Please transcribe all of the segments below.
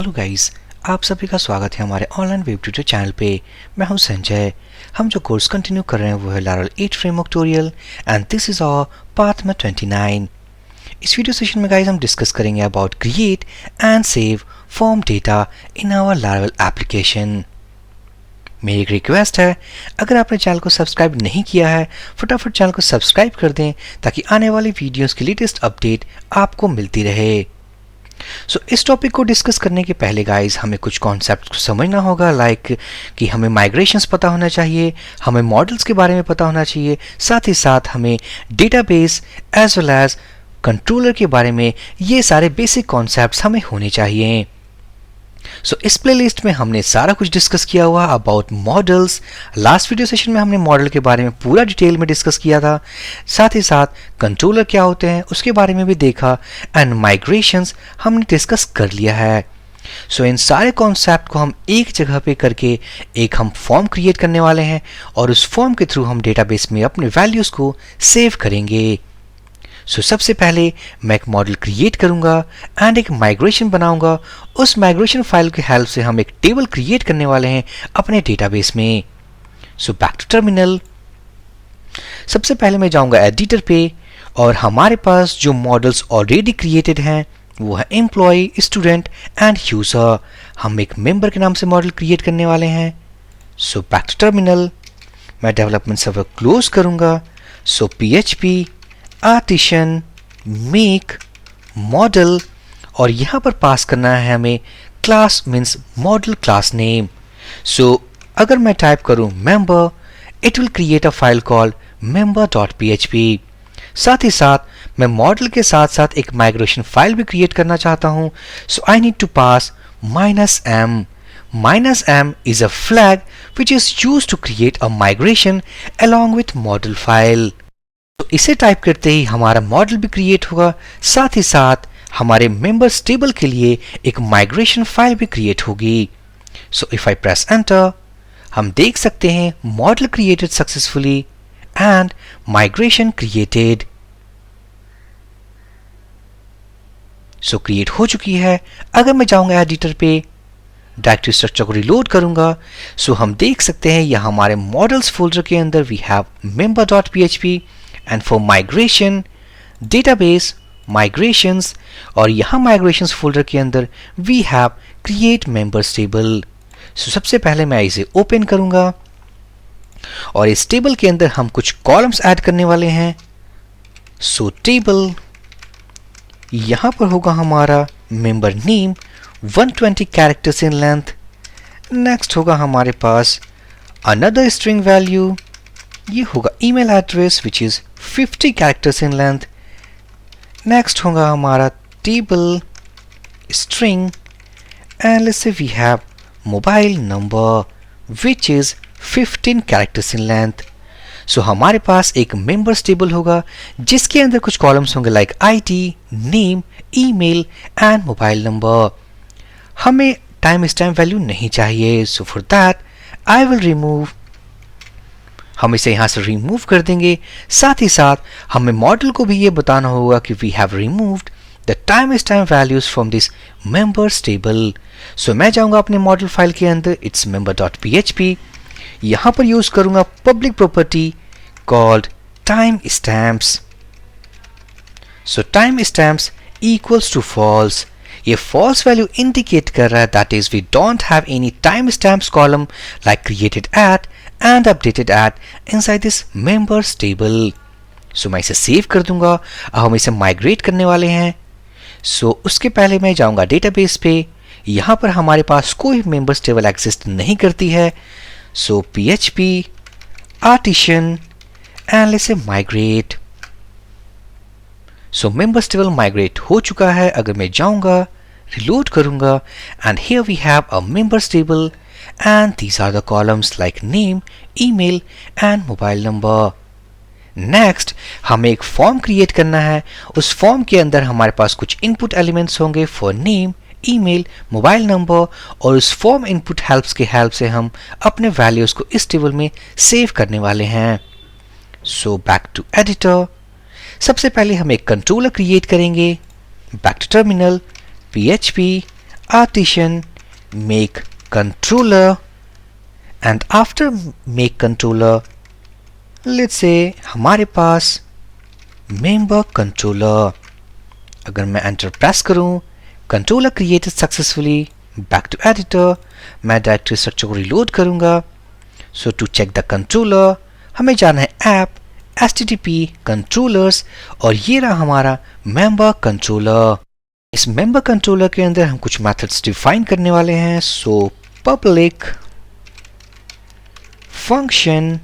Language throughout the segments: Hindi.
हेलो गाइस, आप सभी का स्वागत है हमारे ऑनलाइन वेब ट्यूटर चैनल पे। मैं हूं संजय। हम जो कोर्स कंटिन्यू कर रहे हैं वो है Laravel 8 framework tutorial and this is our part number 29। इस वीडियो सेशन में गाइस हम डिस्कस करेंगे about create and save form data in our Laravel application. मेरी एक रिक्वेस्ट है, अगर आपने चैनल को सब्सक्राइब नहीं किया है फटाफट चैनल को सब्सक्राइब कर दें ताकि आने वाली वीडियोस की लेटेस्ट अपडेट आपको मिलती रहे। इस टॉपिक को डिस्कस करने के पहले गाइस हमें कुछ कॉन्सेप्ट को समझना होगा, लाइक कि हमें माइग्रेशंस पता होना चाहिए, हमें मॉडल्स के बारे में पता होना चाहिए, साथ ही साथ हमें database as well as controller के बारे में ये सारे बेसिक कॉन्सेप्ट्स हमें होने चाहिए। इस प्लेलिस्ट में हमने सारा कुछ डिस्कस किया हुआ about models. Last video session में हमने मॉडल के बारे में पूरा डिटेल में डिस्कस किया था, साथ ही साथ कंट्रोलर क्या होते हैं उसके बारे में भी देखा एंड माइग्रेशंस हमने डिस्कस कर लिया है। इन सारे कॉन्सेप्ट को हम एक जगह पे करके एक हम फॉर्म क्रिएट करने वाले हैं और उस फॉर्म के थ्रू हम डेटाबेस में अपने वैल्यूज को सेव करेंगे। सबसे पहले मैं एक मॉडल क्रिएट करूंगा एंड एक माइग्रेशन बनाऊंगा। उस माइग्रेशन फाइल की हेल्प से हम एक टेबल क्रिएट करने वाले हैं अपने डेटाबेस में। Back to terminal. सबसे पहले मैं जाऊंगा एडिटर पे और हमारे पास जो मॉडल्स ऑलरेडी क्रिएटेड हैं वो है एम्प्लॉय, स्टूडेंट एंड यूजर। हम एक मेंबर के नाम से मॉडल क्रिएट करने वाले हैं। Back to terminal. मैं डेवलपमेंट सर्वर क्लोज करूंगा। PHP आर्टिशन मेक मॉडल और यहाँ पर पास करना है हमें class means model class name. अगर मैं टाइप करूँ member, it will create a file called member.php। साथ ही साथ मैं मॉडल के साथ साथ एक माइग्रेशन फाइल भी क्रिएट करना चाहता हूँ। I need to pass -m। -m is a flag which is used to create a migration along with model file। इसे टाइप करते ही हमारा मॉडल भी क्रिएट होगा, साथ ही साथ हमारे मेंबर्स टेबल के लिए एक माइग्रेशन फाइल भी क्रिएट होगी। इफ आई प्रेस एंटर, हम देख सकते हैं model created successfully and migration created. Create हो चुकी है। अगर मैं जाऊंगा एडिटर पे, डायरेक्टरी स्ट्रक्चर को रिलोड करूंगा, हम देख सकते हैं यहाँ हमारे मॉडल्स फोल्डर के अंदर we have member.php and for migration database migrations और यहाँ migrations folder के अंदर we have create members table। सबसे पहले मैं इसे ओपन करूंगा और इस टेबल के अंदर हम कुछ कॉलम्स ऐड करने वाले हैं। टेबल यहाँ पर होगा हमारा member name 120 characters in length। Next होगा हमारे पास another string value, ये होगा email address which is 50 characters in length. Next होगा हमारा table string and let's say we have mobile number which is 15 characters in length. हमारे पास एक मेंबर्स टेबल होगा जिसके अंदर कुछ कॉलम्स होंगे like ID, name, email and mobile number. हमें टाइम वैल्यू नहीं चाहिए, for that I will remove. हम इसे यहाँ से रिमूव कर देंगे। साथ ही साथ हमें मॉडल को भी ये बताना होगा कि we have removed the time values from this members table. मैं जाऊंगा अपने मॉडल फाइल के अंदर, इट्स member.php। यहाँ पर यूज करूंगा public property called time stamps. Time stamps equals to false. ये फॉल्स वैल्यू इंडिकेट कर रहा है that is we don't have any time stamps column like created at and updated at inside this members table। मैं इसे सेव कर दूंगा। अब हम इसे माइग्रेट करने वाले हैं। उसके पहले मैं जाऊंगा डेटाबेस पे। यहाँ पर हमारे पास कोई members टेबल एग्जिस्ट नहीं करती है। PHP आर्टिशन एंड लेट्स से माइग्रेट। members टेबल माइग्रेट हो चुका है। अगर मैं जाऊंगा रिलोड करूंगा and here we have a members table and these are the columns like name, email and mobile number। Next हमें एक फॉर्म क्रिएट करना है। उस फॉर्म के अंदर हमारे पास कुछ इनपुट एलिमेंट्स होंगे for name, email, mobile number और उस फॉर्म इनपुट हेल्प्स के हेल्प से हम अपने वैल्यूज को इस टेबल में सेव करने वाले हैं। Back to editor. सबसे पहले हम एक कंट्रोलर क्रिएट करेंगे। Back to terminal, PHP artisan make controller, and after make controller let's say हमारे पास member controller. अगर मैं एंटर प्रेस करूं, controller created successfully, back to editor, मैं डायरेक्टरी स्ट्रक्चर को रिलोड करूंगा. So to check the controller हमें जाना है ऐप http controllers और ये रहा हमारा मेंबर कंट्रोलर. इस मेंबर कंट्रोलर के अंदर हम कुछ मेथड्स डिफाइन करने वाले हैं. So public function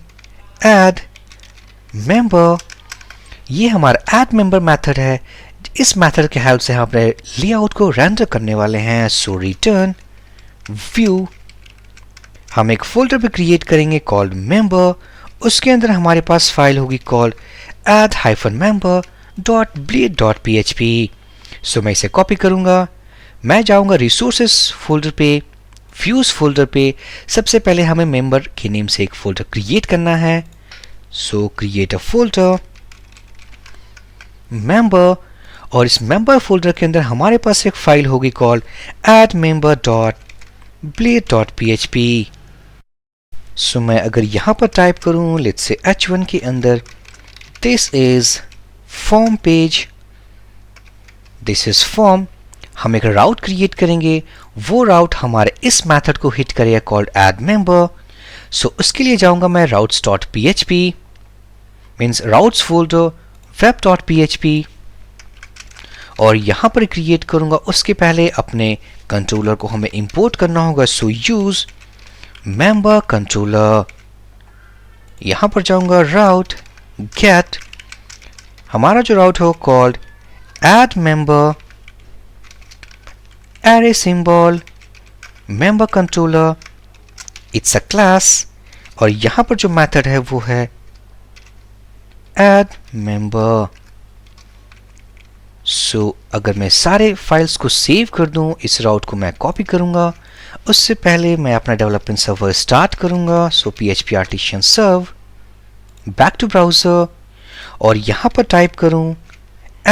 add member, ये हमारा ऐड मेंबर मेथड है. इस मेथड के हेल्प से हम अपने लेआउट को रेंडर करने वाले हैं. सो रिटर्न व्यू, हम एक फोल्डर पे क्रिएट करेंगे कॉल्ड मेंबर. उसके अंदर हमारे पास फाइल होगी कॉल्ड add-member.bleed.php. सो मैं इसे कॉपी करूंगा. मैं जाऊंगा रिसोर्सेस फोल्डर पे, व्यूज फोल्डर पे. सबसे पहले हमें मेंबर के नेम से एक फोल्डर क्रिएट करना है. सो क्रिएट अ फोल्डर मेंबर, और इस मेंबर फोल्डर के अंदर हमारे पास एक फाइल होगी कॉल्ड add-member.bleed.php. सो मैं अगर यहां पर टाइप करूं लेट्स से h1 के अंदर this is form page, this is form, हम एक राउट क्रिएट करेंगे. वो राउट हमारे इस मेथड को हिट करेगा कॉल्ड add member. सो उसके लिए जाऊंगा मैं routes.php means routes folder web.php और यहां पर क्रिएट करूंगा. उसके पहले अपने कंट्रोलर को हमें इंपोर्ट करना होगा. सो यूज मेंबर कंट्रोलर, यहां पर जाऊंगा राउट गेट, हमारा जो राउट हो called add member array symbol member controller, it's a class, और यहां पर जो मेथड है वो है add member. सो अगर मैं सारे फाइल्स को सेव कर दूं, इस राउट को मैं कॉपी करूंगा. उससे पहले मैं अपना डेवलपमेंट सर्वर स्टार्ट करूंगा. So php artisan serve, back to browser, और यहां पर टाइप करूं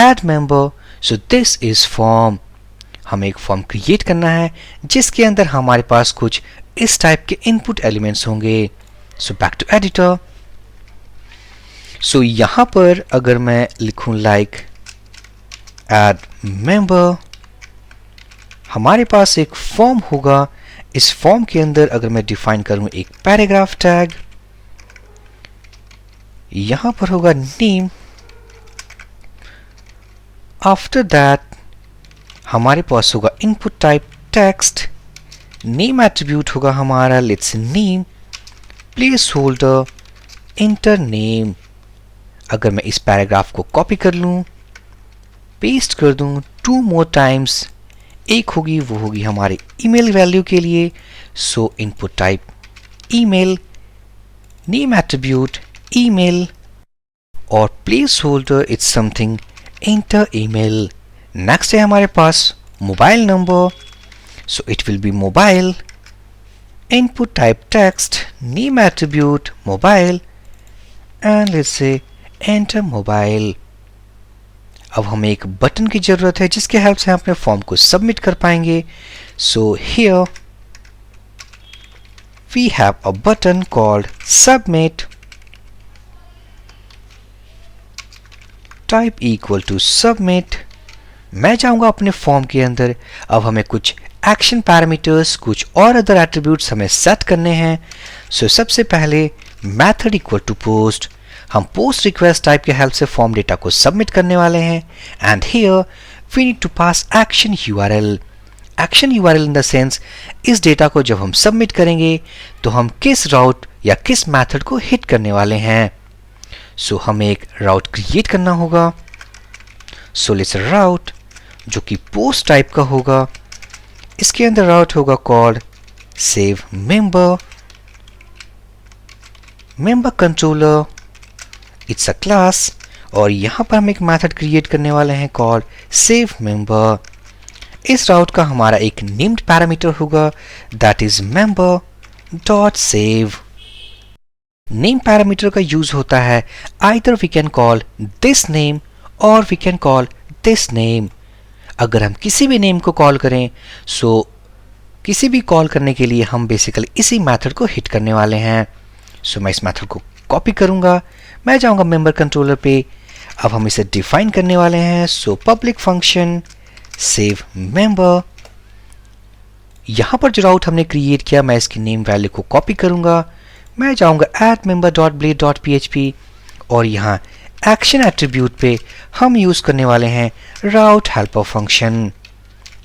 add member. So this is form, हमें एक फॉर्म क्रिएट करना है जिसके अंदर हमारे पास कुछ इस टाइप के इनपुट एलिमेंट्स होंगे. So back to editor. So यहां पर अगर मैं लिखूं लाइक add member, हमारे पास एक फॉर्म होगा. इस फॉर्म के अंदर अगर मैं डिफाइन करूं एक पैराग्राफ टैग, यहां पर होगा नेम. आफ्टर दैट हमारे पास होगा input type text, name attribute होगा हमारा let's name, place holder inter name. अगर मैं इस पैराग्राफ को कॉपी कर लूं, पेस्ट कर दूं 2 मोर टाइम्स, एक होगी वो होगी हमारे ईमेल वैल्यू के लिए. So input type email, name attribute email, और placeholder it's something enter email. Next है हमारे पास mobile number. So it will be mobile, input type text, name attribute mobile, and let's say enter mobile. अब हमें एक बटन की जरूरत है जिसके हेल्प से हम अपने फॉर्म को सबमिट कर पाएंगे. So here we have a button called submit. Type equal to submit. मैं जाऊंगा अपने फॉर्म के अंदर. अब हमें कुछ एक्शन पैरामीटर्स, कुछ और अदर एट्रीब्यूट्स हमें सेट करने हैं. सो सबसे पहले मेथड इक्वल टू पोस्ट, हम पोस्ट रिक्वेस्ट टाइप के हेल्प से फॉर्म डेटा को सबमिट करने वाले हैं. And here we need to pass action URL. Action URL in the sense इस डेटा को जब हम सबमिट करेंगे तो हम किस राउट या किस मेथड को हिट करने वाले हैं. सो हमें एक राउट क्रिएट करना होगा. सो लेट्स राउट जो कि पोस्ट टाइप का होगा. इसके अंदर राउट होगा called save member, member controller, it's a class, और यहां पर हम एक मेथड क्रिएट करने वाले हैं कॉल्ड सेव मेंबर. इस राउट का हमारा एक नेम्ड पैरामीटर होगा that is member dot save. Name parameter का यूज होता है either we can call this name or we can call this name. अगर हम किसी भी नेम को कॉल करें, सो किसी भी कॉल करने के लिए हम बेसिकली इसी मेथड को हिट करने वाले हैं। सो मैं इस मेथड को कॉपी करूंगा, मैं जाऊंगा मेंबर कंट्रोलर पे। अब हम इसे डिफाइन करने वाले हैं। So public function save member, यहां पर जो राउट हमने क्रिएट किया मैं इसकी नेम वैल्यू को कॉपी करूंगा, मैं जाऊंगा @member.blade.php और यहाँ एक्शन एट्रीब्यूट पे हम यूज करने वाले हैं राउट हेल्पर फंक्शन।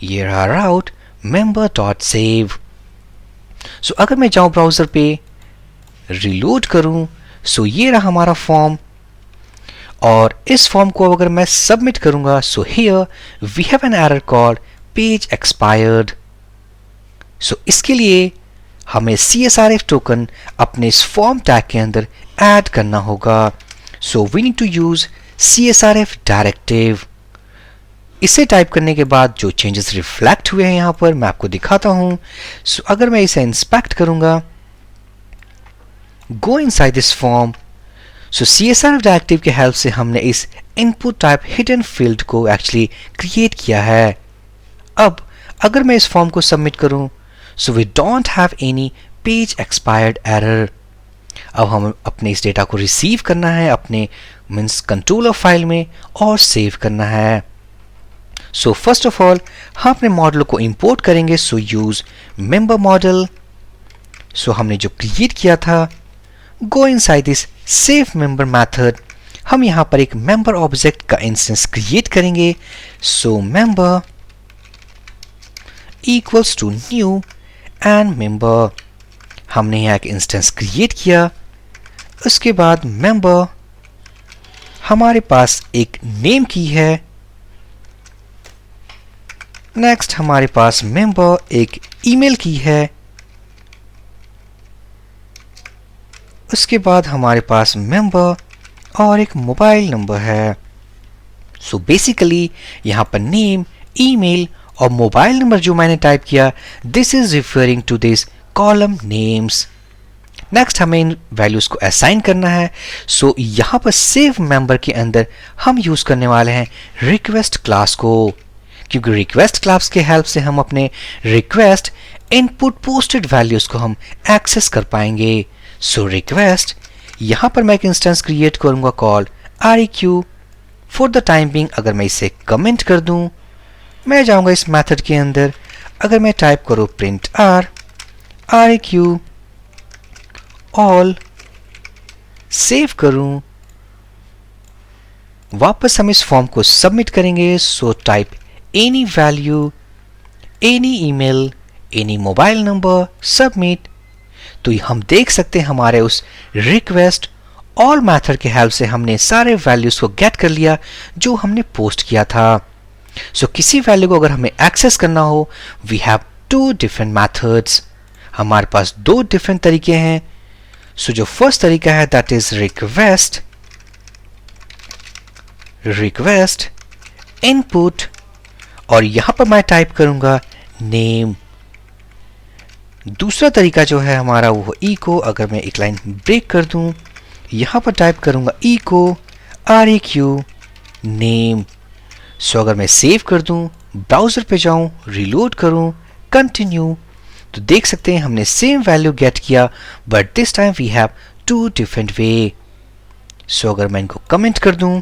ये रहा राउट member.save। सो अगर मैं जाऊं ब्राउजर पे, रिलोड करूं, सो ये रहा हमारा फॉर्म और इस फॉर्म को अगर मैं सबमिट करूंगा, so here we have an error called page expired. So इसके लिए हमें CSRF टोकन अपने इस फॉर्म टैग के अंदर ऐड करना होगा। So we need to use CSRF directive. इसे टाइप करने के बाद जो चेंजेस रिफ्लेक्ट हुए हैं यहां पर मैं आपको दिखाता हूं। सो अगर मैं इसे इंस्पेक्ट करूंगा, गो inside this form, so CSRF directive की हेल्प से हमने इस इनपुट टाइप हिडन फील्ड को एक्चुअली क्रिएट किया है। अब अगर मैं इस फॉर्म को सबमिट करूं, so we don't have any page expired error. अब हम अपने इस डेटा को रिसीव करना है अपने मींस कंट्रोलर फाइल में और सेव करना है। सो फर्स्ट ऑफ ऑल हम अपने मॉडल को इंपोर्ट करेंगे। So use member model. So हमने जो क्रिएट किया था, go inside this save member method, हम यहां पर एक मेंबर ऑब्जेक्ट का इंस्टेंस क्रिएट करेंगे। So member equals to new and member, हमने यहाँ एक इंस्टेंस क्रिएट किया। उसके बाद मेंबर, हमारे पास एक नेम की है। नेक्स्ट हमारे पास मेंबर एक ईमेल की है। उसके बाद हमारे पास मेंबर और एक मोबाइल नंबर है। सो बेसिकली यहां पर नेम, ईमेल और मोबाइल नंबर जो मैंने टाइप किया, this is referring to this column names. Next हमें इन वैल्यूज को असाइन करना है। सो यहां पर सेव मेंबर के अंदर हम यूज करने वाले हैं रिक्वेस्ट क्लास को, क्योंकि रिक्वेस्ट क्लास के हेल्प से हम अपने रिक्वेस्ट इनपुट पोस्टेड वैल्यूज को हम एक्सेस कर पाएंगे। सो रिक्वेस्ट, यहां पर मैं एक इंस्टेंस क्रिएट करूंगा called REQ। For the time being अगर मैं इसे कमेंट कर दूं, मैं जाऊंगा इस मेथड के अंदर, अगर मैं टाइप करूं प्रिंट REQ ऑल, सेव करूं, वापस हम इस फॉर्म को सबमिट करेंगे। So type any value, any email, any mobile number, submit. तो हम देख सकते हैं हमारे उस रिक्वेस्ट ऑल मेथड के हेल्प से हमने सारे वैल्यूज को गेट कर लिया जो हमने पोस्ट किया था। सो किसी वैल्यू को अगर हमें एक्सेस करना हो, we have two different methods, हमारे पास दो डिफरेंट तरीके हैं। सो जो फर्स्ट तरीका है दैट इज रिक्वेस्ट इनपुट और यहां पर मैं टाइप करूंगा नेम। दूसरा तरीका जो है हमारा वो इको, अगर मैं एक लाइन ब्रेक कर दूं, यहां पर टाइप करूंगा इको REQ नेम। सो अगर मैं सेव कर दूं, ब्राउजर पे जाऊं, रिलोड करूं, कंटिन्यू, तो देख सकते हैं हमने सेम वैल्यू गेट किया, but this time we have two different way. So अगर मैं इनको कमेंट कर दूं,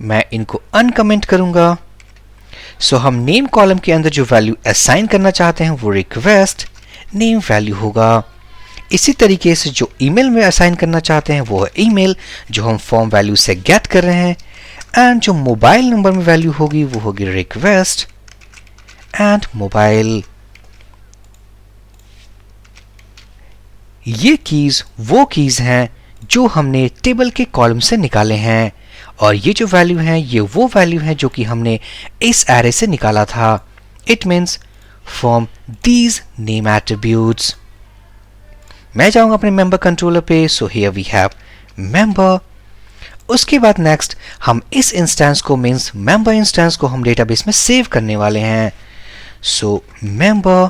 मैं इनको अनकमेंट करूंगा। सो हम नेम कॉलम के अंदर जो वैल्यू असाइन करना चाहते हैं वो रिक्वेस्ट नेम वैल्यू होगा। इसी तरीके से जो ईमेल में असाइन करना चाहते हैं वो है ईमेल, जो हम फॉर्म वैल्यू से गेट कर रहे हैं। एंड जो मोबाइल नंबर में वैल्यू होगी वो होगी रिक्वेस्ट एंड मोबाइल। ये कीज वो कीज हैं जो हमने टेबल के कॉलम से निकाले हैं और ये जो वैल्यू हैं ये वो वैल्यू हैं जो कि हमने इस एरे से निकाला था। It means from these name attributes. मैं जाऊंगा अपने मेंबर कंट्रोलर पे। So here we have member. उसके बाद नेक्स्ट हम इस इंस्टेंस को मीन्स मेंबर इंस्टेंस को हम डेटाबेस में सेव करने वाले हैं। सो मेंबर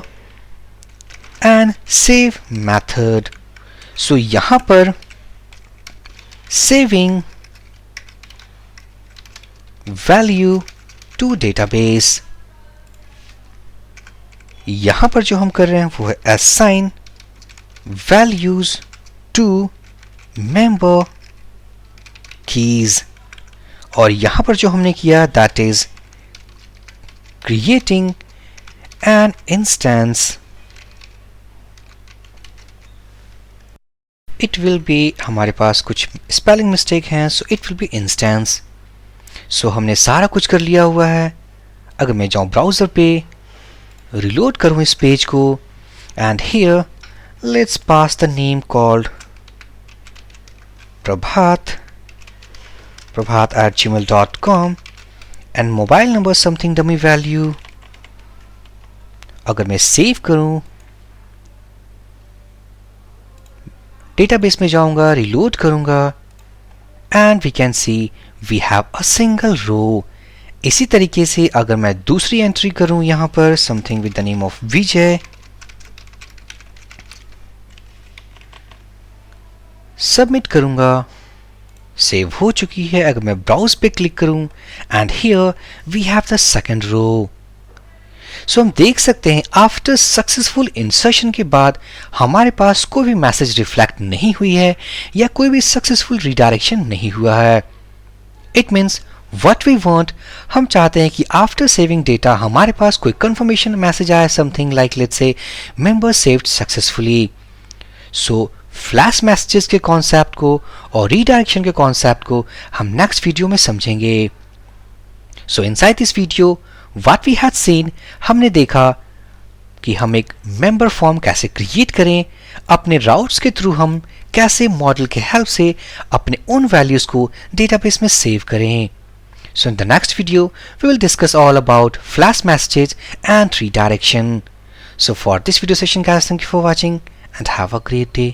एंड सेव मेथड। सो यहां पर सेविंग वैल्यू to database. यहां पर जो हम कर रहे हैं वो है assign values to member keys, और यहां पर जो हमने किया that is creating an instance. It will be, हमारे पास कुछ स्पेलिंग मिस्टेक हैं, so it will be instance. so हमने सारा कुछ कर लिया हुआ है. अगर मैं जाऊं ब्राउजर पे, रिलोड करूं इस पेज को, and here let's pass the name called prabhat@gmail.com and mobile number something dummy value. अगर मैं सेव करूं, डेटाबेस में जाऊंगा, रिलोड करूंगा, and we can see we have a single row. इसी तरीके से अगर मैं दूसरी एंट्री करूं यहां पर something with the name of Vijay, submit करूंगा, सेव हो चुकी है. अगर मैं ब्राउज पे क्लिक करूं, and here we have the second row. so हम देख सकते हैं आफ्टर सक्सेसफुल इंसर्शन के बाद हमारे पास कोई भी मैसेज रिफ्लेक्ट नहीं हुई है या कोई भी सक्सेसफुल रिडायरेक्शन नहीं हुआ है. It means what we want, हम चाहते हैं कि आफ्टर सेविंग डेटा हमारे पास कोई कंफर्मेशन मैसेज आए, something like let's say member saved successfully. So flash messages के कॉन्सेप्ट को और रीडायरेक्शन के कॉन्सेप्ट को हम नेक्स्ट वीडियो में समझेंगे. So inside this video what we had seen, हमने देखा कि हम एक मेंबर फॉर्म कैसे क्रिएट करें, अपने राउट्स के थ्रू हम कैसे मॉडल के हेल्प से अपने उन वैल्यूज को डेटाबेस में सेव करें. So in the next video, we will discuss all about flash messages and redirection. So for this video session guys, thank you for watching and have a great day.